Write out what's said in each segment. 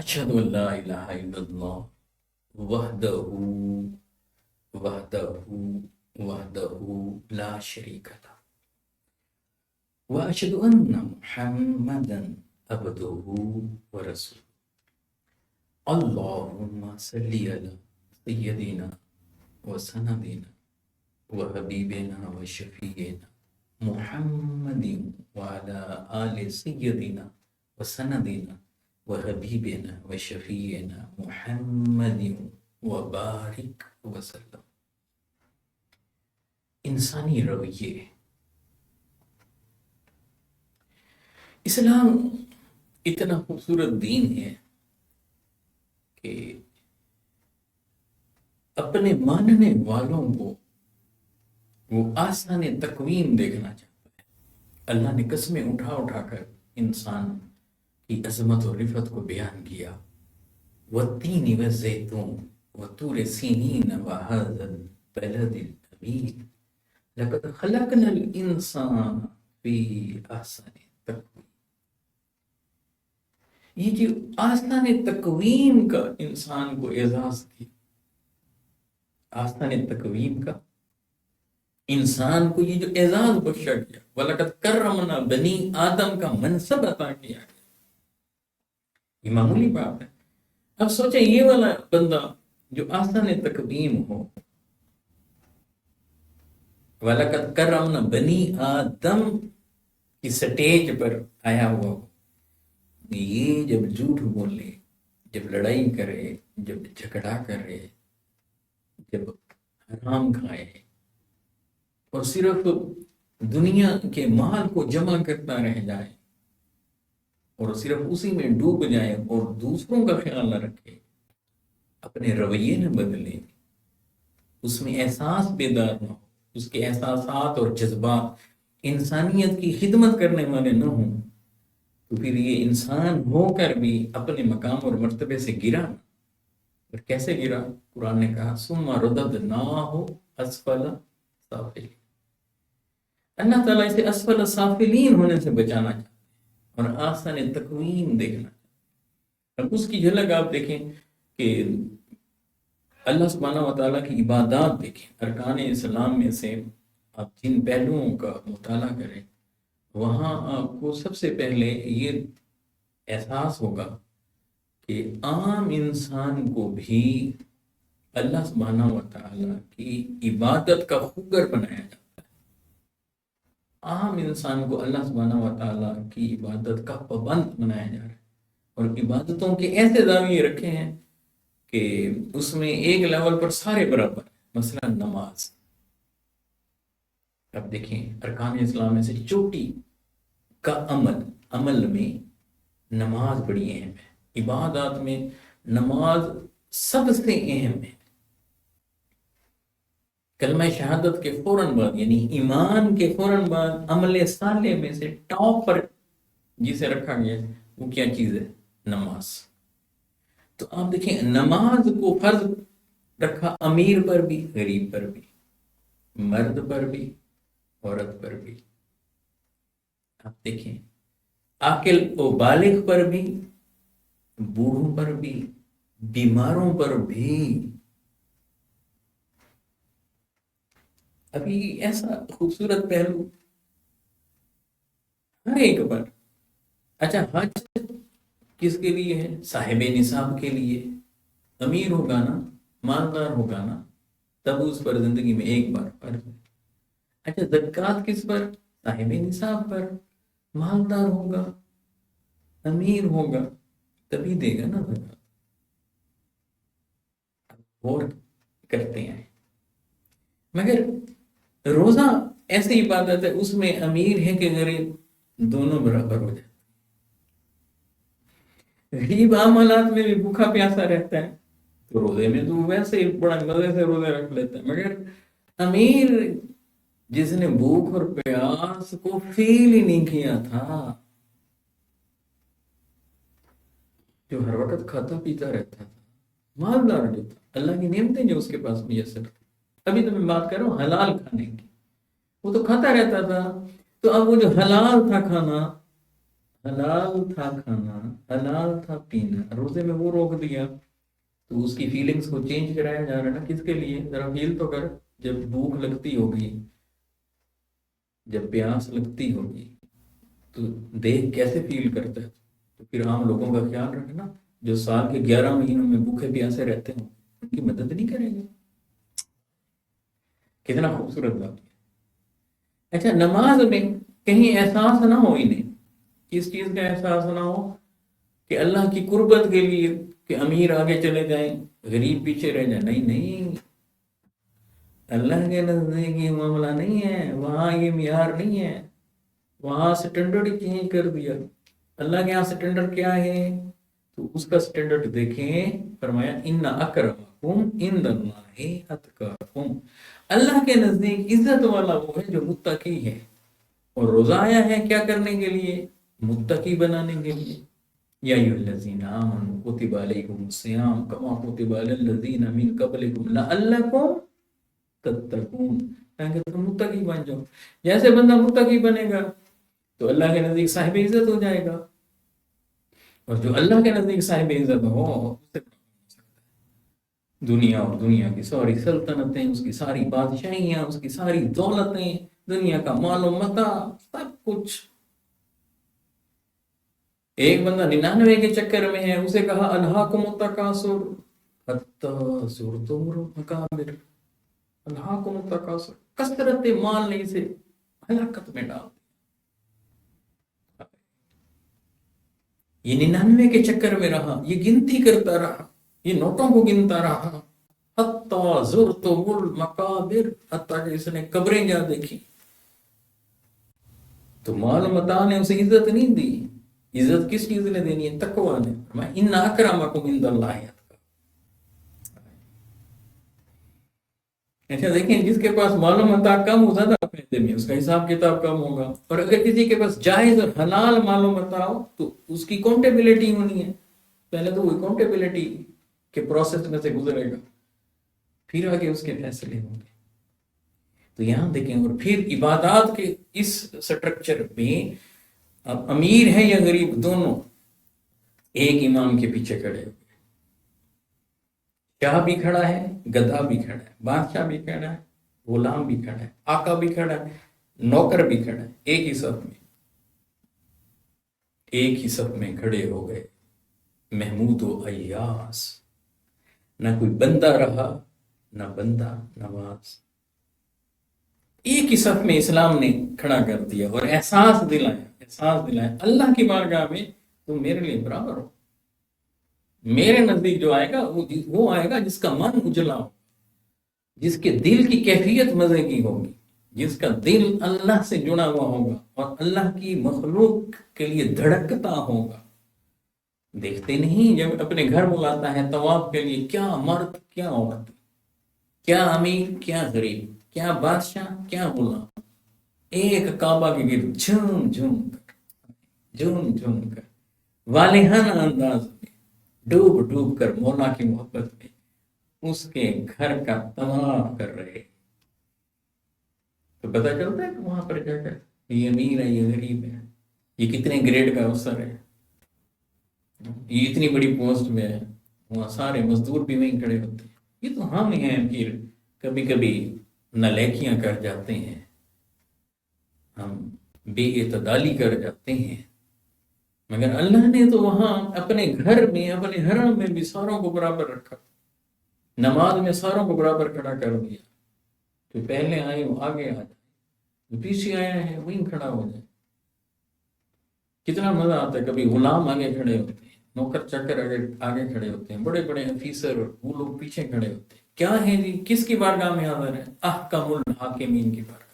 أشهد أن لا إله إلا الله وحده وحده وحده لا شريك له وأشهد أن محمدا عبده ورسوله اللهم صل على سيدنا وسندنا وحبيبنا وشفيعنا محمد وعلى آل سيدنا وسندنا وحبیبنا وشفیعنا محمد وبارک وسلم۔ انسانی رویے۔ اسلام اتنا خوبصورت دین ہے کہ اپنے ماننے والوں کو وہ آسان تقویم دیکھنا چاہتا ہے۔ اللہ نے قسمیں اٹھا اٹھا کر انسان کی عظمت اور رفعت کو بیان کیا۔ والتین والزیتون وطور سینین وہذا البلد الامین لقد خلقنا الانسان فی احسن تقویم۔ یہ جو آسان تقویم کا انسان کو اعزاز دیا، آسان تقویم کا انسان کو یہ جو اعزاز بخشا گیا، وَلَقَدْ كَرَّمْنَا بنی آدم کا منصب عطا کیا گیا، یہ معمولی بات ہے۔ اب سوچیں یہ والا بندہ جو آسان تقویم ہو، وَلَقَدْ كَرَّمْنَا بنی آدم کی سٹیج پر آیا ہوا ہو، یہ جب جھوٹ بولے، جب لڑائی کرے، جب جھگڑا کرے، جب حرام کھائے اور صرف دنیا کے مال کو جمع کرتا رہ جائے اور صرف اسی میں ڈوب جائے اور دوسروں کا خیال نہ رکھے، اپنے رویے نہ بدلے، اس میں احساس بیدار نہ ہو، اس کے احساسات اور جذبات انسانیت کی خدمت کرنے والے نہ ہوں، تو پھر یہ انسان ہو کر بھی اپنے مقام اور مرتبے سے گرا۔ اور کیسے گرا؟ قرآن نے کہا ثم رددناہ اسفل سافلین۔ اللہ تعالیٰ اسے اسفل سافلین ہونے سے بچانا چاہتا ہے اور آسان تقویم دیکھنا چاہتا ہے۔ اور اس کی جھلک آپ دیکھیں کہ اللہ سبحانہ وتعالیٰ کی عبادات دیکھیں، ارکان اسلام میں سے آپ جن پہلوؤں کا مطالعہ کریں، وہاں آپ کو سب سے پہلے یہ احساس ہوگا کہ عام انسان کو بھی اللہ سبحانہ وتعالیٰ کی عبادت کا خوگر بنایا جاتا ہے۔ عام انسان کو اللہ سبحانہ وتعالیٰ کی عبادت کا پابند بنایا جا رہا ہے، اور عبادتوں کے ایسے دعوے رکھے ہیں کہ اس میں ایک لیول پر سارے برابر ہیں۔ مثلا نماز، اب دیکھیں ارکان اسلام میں سے چوٹی کا عمل میں نماز بڑی اہم ہے، عبادات میں نماز سب سے اہم ہے۔ کلمہ شہادت کے فوراً بعد، یعنی ایمان کے فوراً بعد عمل صالح میں سے ٹاپ پر جسے رکھا گیا وہ کیا چیز ہے؟ نماز۔ تو آپ دیکھیں نماز کو فرض رکھا امیر پر بھی، غریب پر بھی، مرد پر بھی، عورت پر بھی۔ آپ دیکھیں عاقل و بالغ پر بھی، بوڑھوں پر بھی، بیماروں پر بھی۔ ابھی ایسا خوبصورت پہلو ہر ایک پر۔ اچھا حج کس کے لیے ہے؟ صاحب نصاب کے لیے۔ امیر ہوگا نا، مالدار ہوگا نا، تب اس پر زندگی میں ایک بار فرض ہے۔ اچھا زکوٰۃ کس پر؟ صاحب نصاب پر۔ مالدار ہوگا، امیر ہوگا، تبھی دے گا نا زکوٰۃ۔ اور کرتے ہیں مگر روزہ ایسی عبادت ہے، اس میں امیر ہے کہ غریب دونوں برابر ہو جائے۔ غریب عام حالات میں بھی بھوکا پیاسا رہتا ہے تو روزے میں تو ویسے ہی بڑا مزے سے روزے رکھ لیتا ہے، مگر امیر جس نے بھوک اور پیاس کو فیل ہی نہیں کیا تھا، جو ہر وقت کھاتا پیتا رہتا تھا، مالدار جو تھا، اللہ کی نعمتیں جو اس کے پاس میسر تھی۔ ابھی تو میں بات کر رہا ہوں حلال کھانے کی، وہ تو کھاتا رہتا تھا، تو اب وہ جو حلال تھا کھانا، حلال تھا کھانا، حلال تھا پینا، روزے میں وہ روک دیا تو اس کی فیلنگز کو چینج کرایا جا رہا ہے نا، کس کے لیے؟ ذرا فیل تو کر، جب بھوک لگتی ہوگی، جب پیاس لگتی ہوگی تو دیکھ کیسے فیل کرتا ہے؟ تو پھر عام لوگوں کا خیال رکھنا جو سال کے 11 مہینوں میں بھوکے پیاسے رہتے ہیں ان کی مدد نہیں کریں گے؟ کتنا خوبصورت بات ہے۔ اچھا، نماز میں کہیں احساس نہ ہو انہیں، کس چیز کا احساس نہ ہو؟ کہ اللہ کی قربت کے لیے کہ امیر آگے چلے جائیں غریب پیچھے رہ جائیں، نہیں نہیں، اللہ کے نزدیک یہ معاملہ نہیں ہے، وہاں یہ معیار نہیں ہے، وہاں سٹینڈرڈ چینج کر دیا۔ اللہ کے یہاں سٹینڈرڈ کیا ہے؟ تو اس کا سٹینڈرڈ دیکھیں، فرمایا ان اکرمکم عند اللہ اتقاکم، اللہ کے نزدیک عزت والا وہ ہے جو متقی ہے۔ اور روزہ آیا ہے کیا کرنے کے لیے؟ متقی بنانے کے لیے۔ یا ایھا الذین آمنوا کتب علیکم الصیام کما کتب علی الذین من قبلکم لعلکم تتقون، تاکہ تم متقی بن جاؤ۔ جیسے بندہ متقی بنے گا تو اللہ کے نزدیک صاحب عزت ہو جائے گا، اور جو اللہ کے نزدیک صاحب عزت ہو اس سے دنیا اور دنیا کی ساری سلطنتیں، اس کی ساری بادشاہیاں، اس کی ساری دولتیں، دنیا کا مال و متاع، سب کچھ۔ ایک بندہ 99 کے چکر میں ہے، اسے کہا الہاکم التکاثر حتی زرتم المقابر، الہاکم التکاثر، کثرت مال نے اسے ہلاکت میں ڈال دیا۔ یہ 99 کے چکر میں رہا، یہ گنتی کرتا رہا، یہ نوٹوں کو گنتا رہا، حتی زرتم المقابر، حتیٰ کہ اس نے قبریں جا دیکھی۔ تو مال و متاع نے اسے عزت نہیں دی، عزت کس چیز نے دینی ہے؟ تقویٰ نے۔ ان اکرمکم عند اللہ اتقاکم۔ اچھا دیکھیں، جس کے پاس مال و متاع کم ہو، زیادہ فائدے میں، اس کا حساب کتاب کم ہوگا، اور اگر کسی کے پاس جائز اور حلال مال و متاع ہو تو اس کی اکاؤنٹیبلٹی ہونی ہے، پہلے تو وہ اکاؤنٹیبلٹی کے پروسیس میں سے گزرے گا، پھر آگے اس کے فیصلے ہوں گے۔ تو یہاں دیکھیں، اور پھر عبادات کے اس سٹرکچر میں اب امیر ہے یا غریب، دونوں ایک امام کے پیچھے کھڑے ہوئے، شاہ بھی کھڑا ہے، گدھا بھی کھڑا ہے، بادشاہ بھی کھڑا ہے، غلام بھی کھڑا ہے، آقا بھی کھڑا ہے، نوکر بھی کھڑا ہے، ایک ہی صف میں، ایک ہی صف میں کھڑے ہو گئے محمود و ایاس، نہ کوئی بندہ رہا نہ بندہ نواز، ایک ہی صف میں اسلام نے کھڑا کر دیا، اور احساس دلایا اللہ کی بارگاہ میں تم میرے لیے برابر ہو۔ میرے نزدیک جو آئے گا وہ آئے گا جس کا من اجلا ہو، جس کے دل کی کیفیت مزے کی ہوگی، جس کا دل اللہ سے جڑا ہوا ہوگا اور اللہ کی مخلوق کے لیے دھڑکتا ہوگا۔ دیکھتے نہیں جب اپنے گھر بلاتا ہے طواف کے لیے، کیا مرد کیا عورت، کیا امیر کیا غریب، کیا بادشاہ کیا غلام، ایک کعبہ کے گرد جھوم جھوم کر والہانہ انداز میں ڈوب ڈوب کر مولا کی محبت میں اس کے گھر کا طواف کر رہے، تو پتہ چلتا ہے کہ وہاں پر جا کر یہ امیر ہے یہ غریب ہے، یہ کتنے گریڈ کا افسر ہے، یہ اتنی بڑی پوسٹ میں ہے، وہاں سارے مزدور بھی وہیں کھڑے ہوتے ہیں۔ یہ تو ہم ہیں پھر کبھی کبھی نالیکیاں کر جاتے ہیں، ہم بے اعتدالی کر جاتے ہیں، مگر اللہ نے تو وہاں اپنے گھر میں اپنے حرم میں بھی ساروں کو برابر رکھا، نماز میں ساروں کو برابر کھڑا کر دیا، جو پہلے آئے وہ آگے آ جائے، جو پیچھے آیا ہے وہیں کھڑا ہو جائے۔ کتنا مزہ آتا ہے، کبھی غلام آگے کھڑے ہوتے ہیں، نوکر چکر آگے کھڑے ہوتے ہیں، بڑے بڑے آفیسر وہ لوگ پیچھے کھڑے ہوتے ہیں، کیا ہے جی کس کی بارگاہ میں حاضر ہے؟ احکم الحاکمین کی بارگاہ۔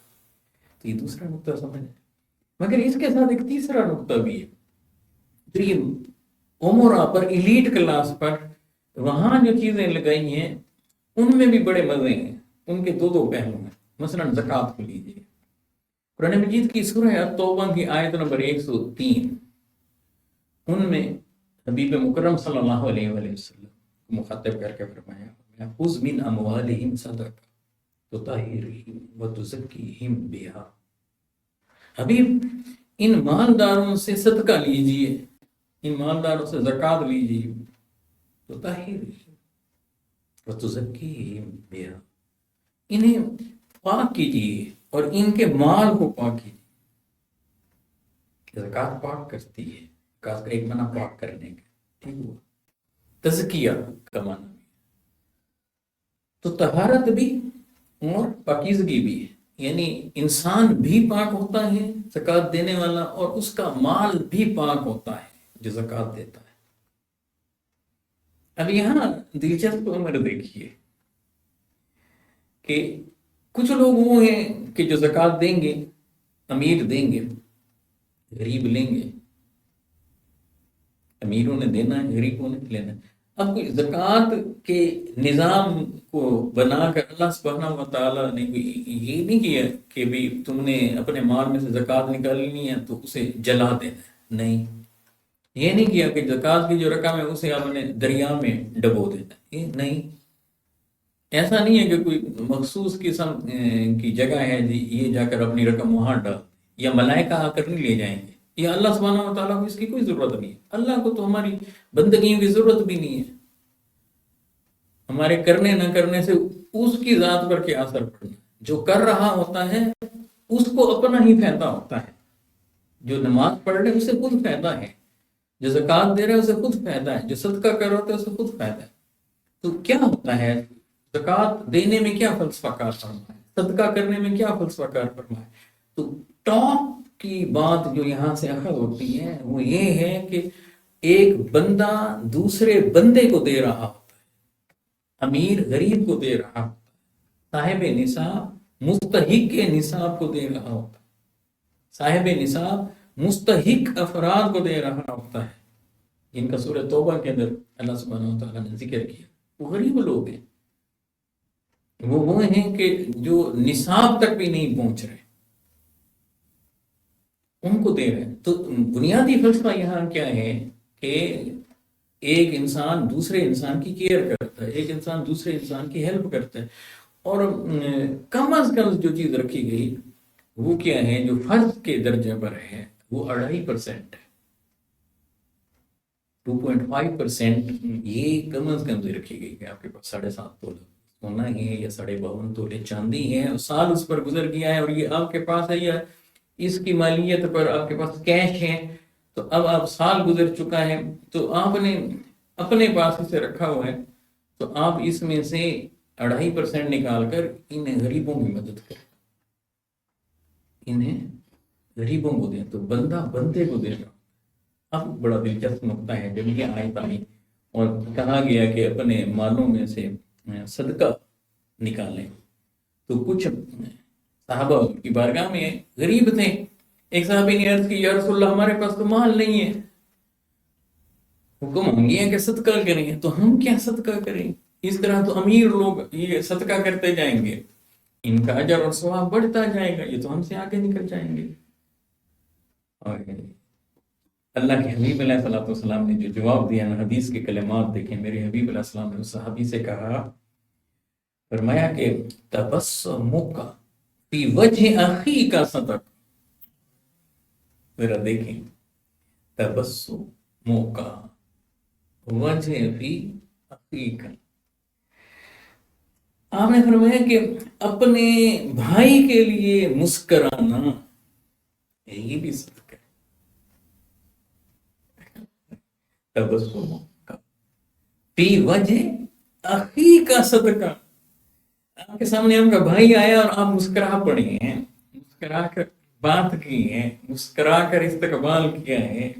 تو یہ دوسرا نقطہ سمجھ ہے، مگر اس کے ساتھ ایک تیسرا نقطہ بھی ہے، جو یہ امرا پر ایلیٹ کلاس پر وہاں جو چیزیں لگائی ہیں ان میں بھی بڑے مزے ہیں، ان کے دو پہلو ہیں۔ مثلا زکوٰۃ کو لیجیے، قرآن مجید کی سورہ توبہ کی آیت نمبر 103، ان میں حبیب مکرم صلی اللہ علیہ وآلہ وسلم کو مخاطب کر کے فرمایا خذ من اموالہم صدقہ تطہرہم وتزکیہم بہا۔ حبیب ان مالداروں سے صدقہ لیجئے، ان مالداروں سے زکوٰۃ لیجئے، تو طاہر وتزکیہم بہا، انہیں پاک کیجیے اور ان کے مال کو پاک کیجیے۔ زکوٰۃ پاک کرتی ہے، زکوٰۃ کا ایک معنی پاک کرنے کا، ٹھیک ہوا، تزکیہ کا معنی، تو طہارت بھی اور پاکیزگی بھی ہے، یعنی انسان بھی پاک ہوتا ہے زکوٰۃ دینے والا، اور اس کا مال بھی پاک ہوتا ہے جو زکوٰۃ دیتا ہے۔ اب یہاں دلچسپ عمر دیکھیے کہ کچھ لوگ وہ ہیں کہ جو زکوٰۃ دیں گے، امیر دیں گے، غریب لیں گے، امیروں نے دینا ہے، غریبوں نے لینا ہے۔ اب کوئی زکوٰۃ کے نظام کو بنا کر اللہ سبحانہ و تعالیٰ نے یہ نہیں کیا کہ بھی تم نے اپنے مال میں سے زکوٰۃ نکالنی ہے تو اسے جلا دینا ہے، نہیں، یہ نہیں کیا کہ زکوٰۃ کی جو رقم ہے اسے آپ نے دریا میں ڈبو دینا ہے، یہ نہیں، ایسا نہیں ہے کہ کوئی مخصوص قسم کی جگہ ہے جی یہ جا کر اپنی رقم وہاں ڈال، یا ملائکہ آ کر نہیں لے جائیں گے، یا اللہ سبحانہ و تعالیٰ کو اس کی کوئی ضرورت نہیں ہے۔ اللہ کو تو ہماری بندگیوں کی ضرورت بھی نہیں ہے، ہمارے کرنے نہ کرنے سے اس کی ذات پر کیا اثر پڑنا، جو کر رہا ہوتا ہے اس کو اپنا ہی فائدہ ہوتا ہے، جو نماز پڑھ رہے اسے خود فائدہ ہے، جو زکوٰۃ دے رہے اسے خود فائدہ ہے، جو صدقہ کر رہا ہوتا ہے اسے خود فائدہ ہے۔ تو کیا ہوتا ہے، زکوٰۃ دینے میں کیا فلسفہ کار فرما ہے، صدقہ کرنے میں کیا فلسفہ کار فرما ہے؟ تو ٹاپ کی بات جو یہاں سے اخذ ہوتی ہے وہ یہ ہے کہ ایک بندہ دوسرے بندے کو دے رہا ہوتا ہے، امیر غریب کو دے رہا ہوتا ہے، صاحب نصاب مستحق کے نصاب کو دے رہا ہوتا ہے، صاحب نصاب مستحق افراد کو دے رہا ہوتا ہے، جن کا سورہ توبہ کے اندر اللہ سبحانہ و تعالیٰ نے ذکر کیا۔ وہ غریب لوگ ہیں، وہ ہیں کہ جو نصاب تک بھی نہیں پہنچ رہے، ان کو دے رہے ہیں۔ تو بنیادی فلسفہ یہاں کیا ہے کہ ایک انسان دوسرے انسان کی کیئر کرتا ہے، ایک انسان دوسرے انسان کی ہیلپ کرتا ہے، اور کم از کم جو چیز رکھی گئی وہ کیا ہے، جو فرض کے درجے پر ہے وہ 2.5% ہے، 2.5% یہ کم از کم رکھی گئی کہ آپ کے پاس 7.5 تولہ سونا ہے یا 52 تولے چاندی ہے، اور سال اس پر گزر گیا ہے اور یہ آپ کے پاس ہے، یا اس کی مالیت پر آپ کے پاس کیش ہے، تو اب آپ سال گزر چکا ہے تو آپ نے اپنے پاس اسے رکھا ہوا ہے، تو آپ اس میں سے 2.5% نکال کر انہیں غریبوں کی مدد کریں، انہیں غریبوں کو دیں، تو بندہ بندے کو دے رہا۔ اب بڑا دلچسپ نقطہ ہے، جب یہ آیت آئی اور کہا گیا کہ اپنے مالوں میں سے صدقہ نکالیں، تو کچھ صحابہ کی بارگاہ میں غریب تھے، ایک صحابی نے عرض کی یا رسول اللہ ہمارے پاس تو مال نہیں ہے، حکم ہم یہ ہے کہ صدقہ کریں، تو ہم کیا صدقہ کریں، اس طرح تو امیر لوگ یہ صدقہ کرتے جائیں گے، ان کا اجر اور ثواب بڑھتا جائے گا، یہ تو ہم سے آگے نکل جائیں گے۔ اور اللہ کے حبیب علیہ الصلوۃ والسلام نے جو جواب دیا نا، حدیث کے کلمات دیکھیں، میرے حبیب علیہ السلام نے اس صحابی سے کہا، فرمایا کہ تبسمک فی وجہ اخیک صدقہ، ذرا دیکھیں، تبسمک وجہ فی اخیک، آپ نے فرمایا کہ اپنے بھائی کے لیے مسکرانا یہ بھی صدقہ ہے، تبسمک فی وجہ اخیک صدقہ، آپ کے سامنے آپ کا بھائی آیا اور آپ مسکرا پڑے ہیں، مسکرا کر بات کی ہے، مسکرا کر استقبال کیا ہے،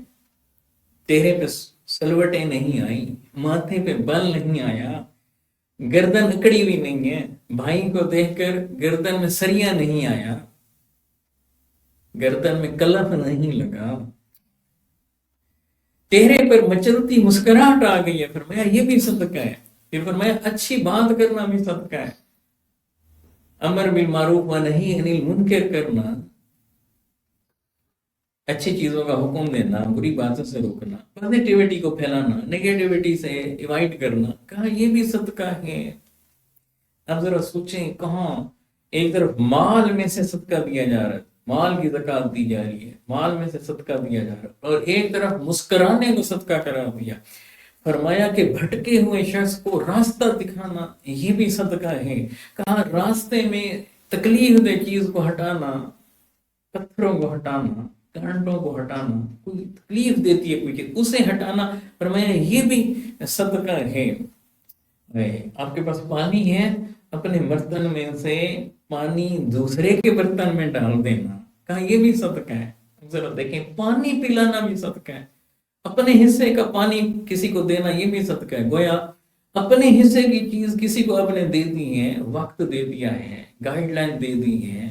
چہرے پہ سلوٹیں نہیں آئی، ماتھے پہ بل نہیں آیا، گردن اکڑی بھی نہیں ہے، بھائی کو دیکھ کر گردن میں سریا نہیں آیا، گردن میں کلف نہیں لگا، چہرے پر مچلتی مسکراہٹ آ گئی ہے، فرمایا یہ بھی صدقہ ہے۔ پھر فرمایا اچھی بات کرنا بھی صدقہ ہے، امر بالمعروف و نہی عن المنکر کرنا، اچھی چیزوں کا حکم دینا، بری باتوں سے روکنا، پازیٹیوٹی کو پھیلانا، نیگیٹیوٹی سے ایوائڈ کرنا، کہا یہ بھی صدقہ ہے۔ اب ذرا سوچیں، کہاں ایک طرف مال میں سے صدقہ دیا جا رہا ہے، مال کی زکوٰۃ دی جا رہی ہے، مال میں سے صدقہ دیا جا رہا ہے، اور ایک طرف مسکرانے کو صدقہ قرار دیا۔ فرمایا کہ بھٹکے ہوئے شخص کو راستہ دکھانا یہ بھی صدقہ ہے۔ کہا راستے میں تکلیف دہ چیز کو ہٹانا، پتھروں کو ہٹانا، کانٹوں کو ہٹانا، کوئی تکلیف دیتی ہے کوئی چیز اسے ہٹانا، فرمایا یہ بھی صدقہ ہے۔ آپ کے پاس پانی ہے، اپنے برتن میں سے پانی دوسرے کے برتن میں ڈال دینا، کہا یہ بھی صدقہ ہے۔ ذرا دیکھیں، پانی پلانا بھی صدقہ ہے، اپنے حصے کا پانی کسی کو دینا یہ بھی صدقہ ہے۔ گویا اپنے حصے کی چیز کسی کو آپ نے دے دی ہے، وقت دے دیا ہے، گائیڈ لائن دے دی ہے،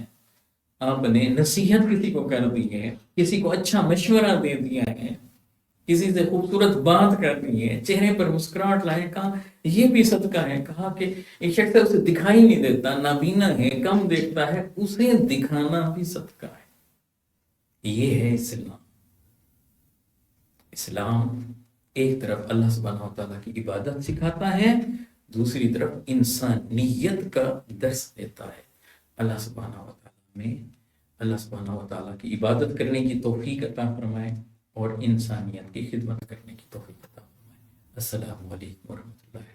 آپ نے نصیحت کسی کو کر دی ہے، کسی کو اچھا مشورہ دے دیا ہے، کسی سے خوبصورت بات کر دی ہے، چہرے پر مسکراہٹ لائے، کہا یہ بھی صدقہ ہے۔ کہا کہ ایک شخص اسے دکھائی نہیں دیتا، نابینا ہے، کم دیکھتا ہے، اسے دکھانا بھی صدقہ ہے۔ یہ ہے اسلام۔ اسلام ایک طرف اللہ سبحانہ و تعالیٰ کی عبادت سکھاتا ہے، دوسری طرف انسانیت کا درس دیتا ہے۔ اللہ سبحانہ و تعالیٰ کی عبادت کرنے کی توفیق عطا فرمائے اور انسانیت کی خدمت کرنے کی توفیق عطا فرمائے۔ السلام علیکم ورحمۃ اللہ۔